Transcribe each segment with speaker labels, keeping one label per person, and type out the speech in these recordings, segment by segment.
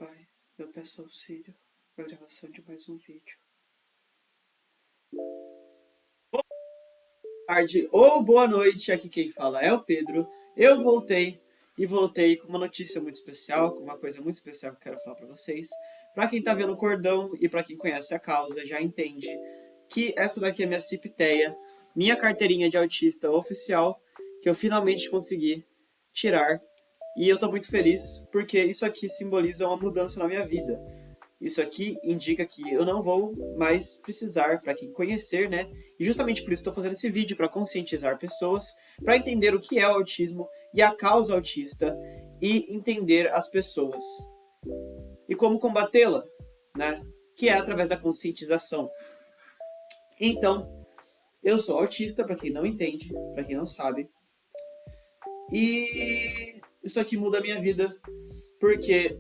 Speaker 1: Pai, eu peço auxílio para a gravação de mais um vídeo. Boa tarde ou boa noite, aqui quem fala é o Pedro. Eu voltei com uma notícia muito especial, com uma coisa muito especial que eu quero falar para vocês. Para quem tá vendo o cordão e para quem conhece a causa, já entende que essa daqui é minha CIP-TEA, minha carteirinha de autista oficial, que eu finalmente consegui tirar. E eu tô muito feliz, porque isso aqui simboliza uma mudança na minha vida. Isso aqui indica que eu não vou mais precisar, para quem conhecer, né? E justamente por isso estou fazendo esse vídeo, para conscientizar pessoas, para entender o que é o autismo e a causa autista, e entender as pessoas. E como combatê-la, né? Que é através da conscientização. Então, eu sou autista, para quem não entende, para quem não sabe. E isso aqui muda a minha vida, porque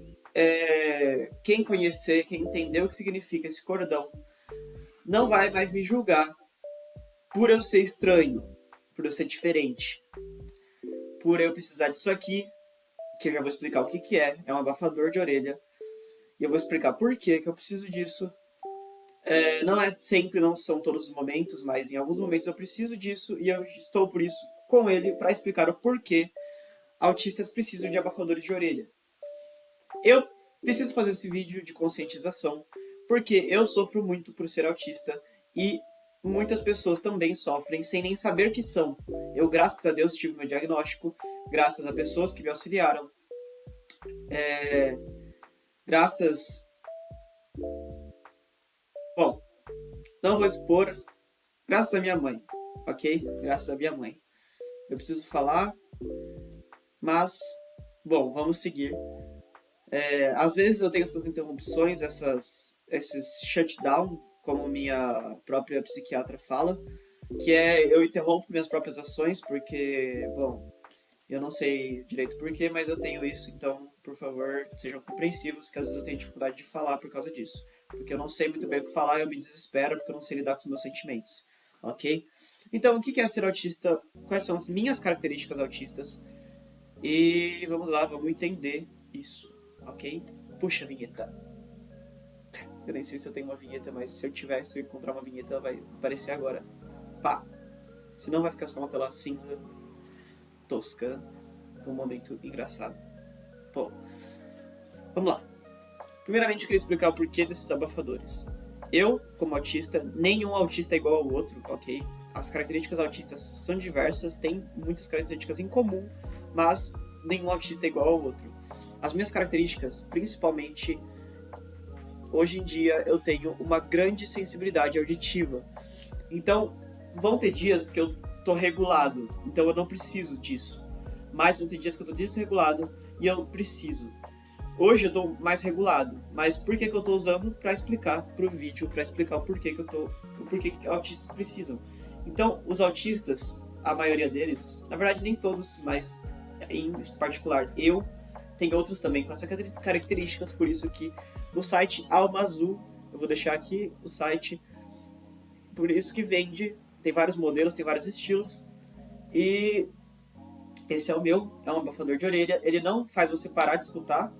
Speaker 1: quem conhecer, quem entender o que significa esse cordão, não vai mais me julgar por eu ser estranho, por eu ser diferente, por eu precisar disso aqui, que eu já vou explicar o que é um abafador de orelha, e eu vou explicar por que eu preciso disso. Não é sempre, não são todos os momentos, mas em alguns momentos eu preciso disso, e eu estou por isso com ele para explicar o porquê autistas precisam de abafadores de orelha. Eu preciso fazer esse vídeo de conscientização, porque eu sofro muito por ser autista e muitas pessoas também sofrem sem nem saber que são. Eu, graças a Deus, tive meu diagnóstico, graças a pessoas que me auxiliaram, graças... Bom, não vou expor, graças à minha mãe, ok? Graças à minha mãe. Eu preciso falar, mas, bom, vamos seguir. Às vezes eu tenho essas interrupções, esses shutdown, como minha própria psiquiatra fala, que eu interrompo minhas próprias ações porque, bom, eu não sei direito porquê, mas eu tenho isso, então, por favor, sejam compreensivos, que às vezes eu tenho dificuldade de falar por causa disso. Porque eu não sei muito bem o que falar e eu me desespero porque eu não sei lidar com os meus sentimentos, ok? Então, o que é ser autista? Quais são as minhas características autistas? E vamos lá, vamos entender isso, ok? Puxa a vinheta. Eu nem sei se eu tenho uma vinheta, mas se eu encontrar uma vinheta, ela vai aparecer agora. Pá! Senão vai ficar só uma tela cinza, tosca, com um momento engraçado. Bom, vamos lá. Primeiramente eu queria explicar o porquê desses abafadores. Eu, como autista, nenhum autista é igual ao outro, ok? As características autistas são diversas, têm muitas características em comum, mas nenhum autista é igual ao outro. As minhas características, principalmente, hoje em dia eu tenho uma grande sensibilidade auditiva. Então, vão ter dias que eu tô regulado, então eu não preciso disso. Mas vão ter dias que eu tô desregulado e eu preciso. Hoje eu tô mais regulado, mas por que eu tô usando? Para explicar pro vídeo, para explicar o porquê que autistas precisam. Então, os autistas, a maioria deles, na verdade nem todos, mas em particular eu, tem outros também com essas características, por isso que no site Alma Azul, eu vou deixar aqui o site, por isso que vende, tem vários modelos, tem vários estilos, e esse é o meu, é um abafador de orelha, ele não faz você parar de escutar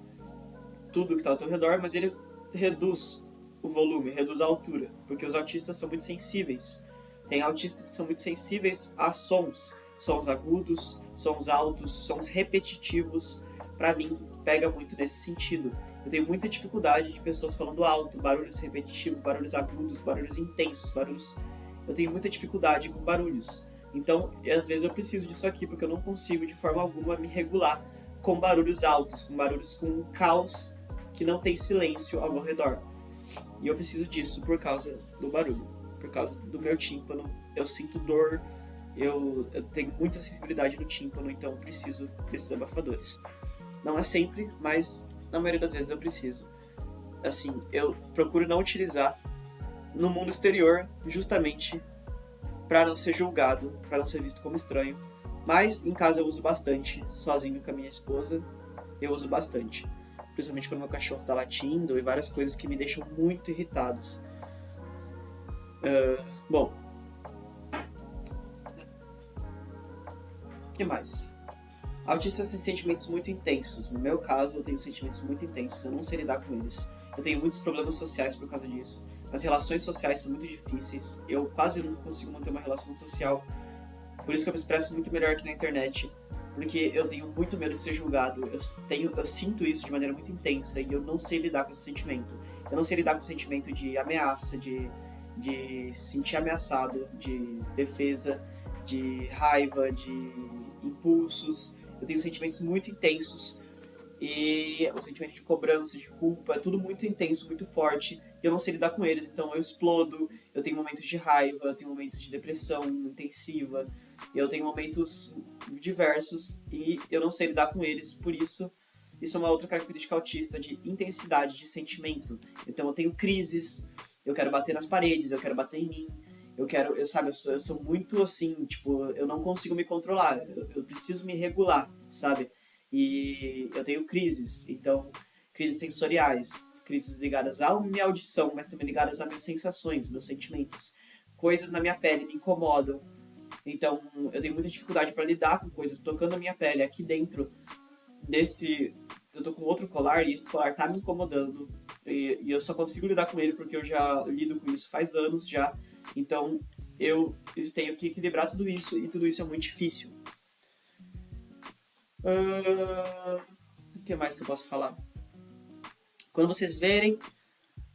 Speaker 1: tudo que está ao teu redor, mas ele reduz o volume, reduz a altura, porque os autistas são muito sensíveis. Tem autistas que são muito sensíveis a sons, sons agudos, sons altos, sons repetitivos. Para mim, pega muito nesse sentido. Eu tenho muita dificuldade de pessoas falando alto, barulhos repetitivos, barulhos agudos, barulhos intensos, barulhos... Eu tenho muita dificuldade com barulhos. Então, às vezes eu preciso disso aqui, porque eu não consigo de forma alguma me regular com barulhos altos, com barulhos com um caos que não tem silêncio ao meu redor. E eu preciso disso por causa do barulho, por causa do meu tímpano. Eu sinto dor, eu tenho muita sensibilidade no tímpano, então eu preciso desses abafadores. Não é sempre, mas na maioria das vezes eu preciso. Assim, eu procuro não utilizar no mundo exterior, justamente para não ser julgado, para não ser visto como estranho. Mas em casa eu uso bastante, sozinho com a minha esposa, eu uso bastante. Principalmente quando meu cachorro tá latindo e várias coisas que me deixam muito irritados. Bom. O que mais? Autistas têm sentimentos muito intensos. No meu caso, eu tenho sentimentos muito intensos. Eu não sei lidar com eles. Eu tenho muitos problemas sociais por causa disso. As relações sociais são muito difíceis. Eu quase não consigo manter uma relação social. Por isso que eu me expresso muito melhor aqui na internet. Porque eu tenho muito medo de ser julgado. Eu sinto isso de maneira muito intensa e eu não sei lidar com esse sentimento. Eu não sei lidar com o sentimento de ameaça, de sentir ameaçado, de defesa, de raiva, de impulsos. Eu tenho sentimentos muito intensos e o sentimento de cobrança, de culpa, é tudo muito intenso, muito forte, e eu não sei lidar com eles, então eu explodo, eu tenho momentos de raiva, eu tenho momentos de depressão intensiva, eu tenho momentos diversos e eu não sei lidar com eles, por isso isso é uma outra característica autista de intensidade de sentimento. Então eu tenho crises, eu quero bater nas paredes, eu quero bater em mim, eu sou muito assim, tipo, eu não consigo me controlar, eu preciso me regular, sabe? E eu tenho crises, então, crises sensoriais, crises ligadas à minha audição, mas também ligadas às minhas sensações, meus sentimentos. Coisas na minha pele me incomodam, então eu tenho muita dificuldade para lidar com coisas tocando a minha pele aqui dentro desse. Eu tô com outro colar e esse colar tá me incomodando. E eu só consigo lidar com ele porque eu já lido com isso faz anos já. Então eu tenho que equilibrar tudo isso e tudo isso é muito difícil. O que mais que eu posso falar? Quando vocês verem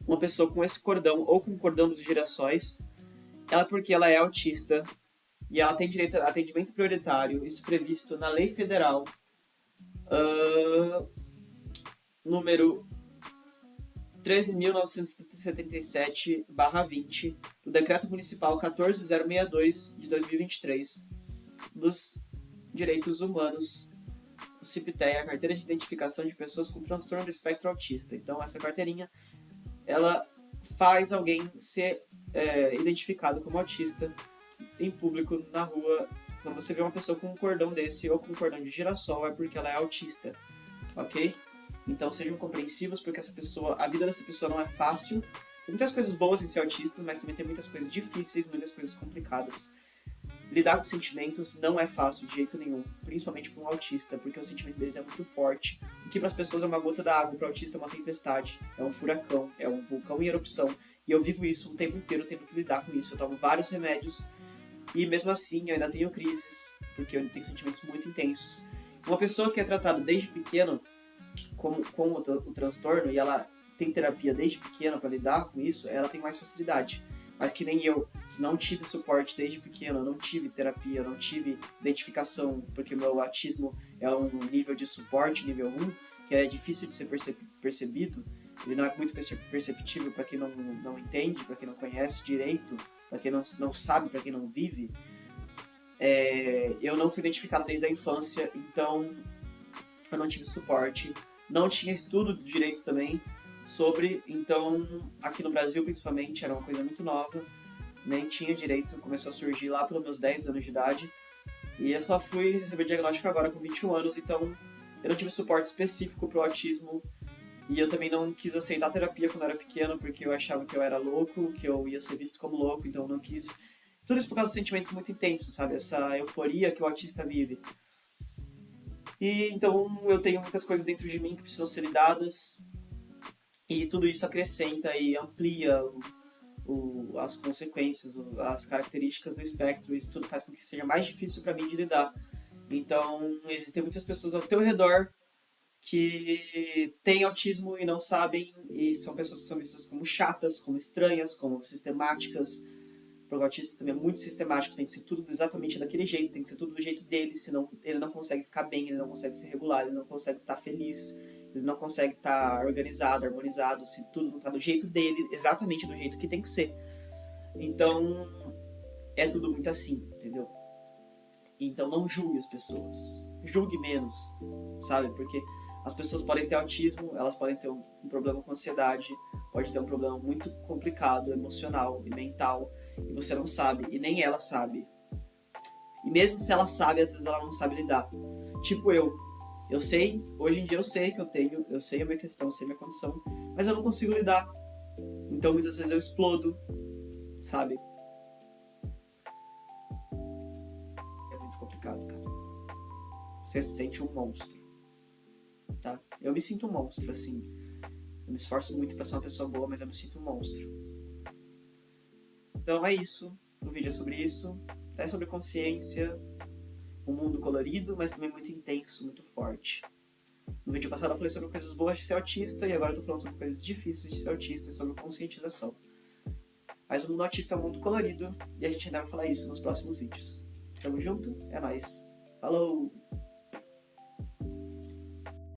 Speaker 1: uma pessoa com esse cordão ou com o cordão dos girassóis, ela porque ela é autista e ela tem direito a atendimento prioritário, isso previsto na Lei Federal número 13.977/20 do Decreto Municipal 14062 de 2023 dos Direitos Humanos, o CIPTEA, a Carteira de Identificação de Pessoas com Transtorno do Espectro Autista. Então, essa carteirinha, ela faz alguém ser identificado como autista em público, na rua. Quando você vê uma pessoa com um cordão desse ou com um cordão de girassol, é porque ela é autista, ok? Então sejam compreensivos, porque a vida dessa pessoa não é fácil. Tem muitas coisas boas em ser autista, mas também tem muitas coisas difíceis, muitas coisas complicadas. Lidar com sentimentos não é fácil de jeito nenhum, principalmente para um autista, porque o sentimento deles é muito forte. O que para as pessoas é uma gota d'água, para o autista é uma tempestade, é um furacão, é um vulcão em erupção. E eu vivo isso o tempo inteiro, tendo que lidar com isso. Eu tomo vários remédios e mesmo assim eu ainda tenho crises, porque eu tenho sentimentos muito intensos. Uma pessoa que é tratada desde pequeno com o transtorno e ela tem terapia desde pequena para lidar com isso, ela tem mais facilidade. Mas que nem eu, que não tive suporte desde pequeno, eu não tive terapia, eu não tive identificação, porque o meu autismo é um nível de suporte, nível 1, que é difícil de ser percebido, ele não é muito perceptível para quem não entende, para quem não conhece direito, para quem não sabe, para quem não vive. Eu não fui identificado desde a infância, então eu não tive suporte, não tinha estudo de direito também sobre, então aqui no Brasil principalmente era uma coisa muito nova, nem tinha direito, começou a surgir lá pelos meus 10 anos de idade, e eu só fui receber diagnóstico agora com 21 anos, então eu não tive suporte específico para o autismo, e eu também não quis aceitar a terapia quando eu era pequeno, porque eu achava que eu era louco, que eu ia ser visto como louco, então eu não quis. Tudo isso por causa de sentimentos muito intensos, sabe? Essa euforia que o autista vive. E então eu tenho muitas coisas dentro de mim que precisam ser lidadas, e tudo isso acrescenta e amplia as consequências, as características do espectro, e isso tudo faz com que seja mais difícil para mim de lidar. Então, existem muitas pessoas ao teu redor que têm autismo e não sabem, e são pessoas que são vistas como chatas, como estranhas, como sistemáticas. Porque o autista também é muito sistemático, tem que ser tudo exatamente daquele jeito, tem que ser tudo do jeito dele, senão ele não consegue ficar bem, ele não consegue ser regular, ele não consegue estar feliz, ele não consegue estar organizado, harmonizado, se tudo não está do jeito dele, exatamente do jeito que tem que ser. Então, é tudo muito assim, entendeu? Então não julgue as pessoas, julgue menos, sabe? Porque as pessoas podem ter autismo, elas podem ter um problema com ansiedade, pode ter um problema muito complicado, emocional e mental, e você não sabe, e nem ela sabe. E mesmo se ela sabe, às vezes ela não sabe lidar. Tipo eu sei, hoje em dia eu sei que eu sei a minha questão, eu sei a minha condição, mas eu não consigo lidar. Então muitas vezes eu explodo, sabe? É muito complicado, cara. você se sente um monstro, tá? Eu me sinto um monstro, assim. Eu me esforço muito pra ser uma pessoa boa, mas eu me sinto um monstro. Então é isso. O vídeo é sobre isso. É sobre consciência, um mundo colorido, mas também muito intenso, muito forte. No vídeo passado eu falei sobre coisas boas de ser autista e agora eu tô falando sobre coisas difíceis de ser autista e sobre conscientização. Mas o mundo autista é um mundo colorido e a gente ainda vai falar isso nos próximos vídeos. Tamo junto? É nóis. Falou!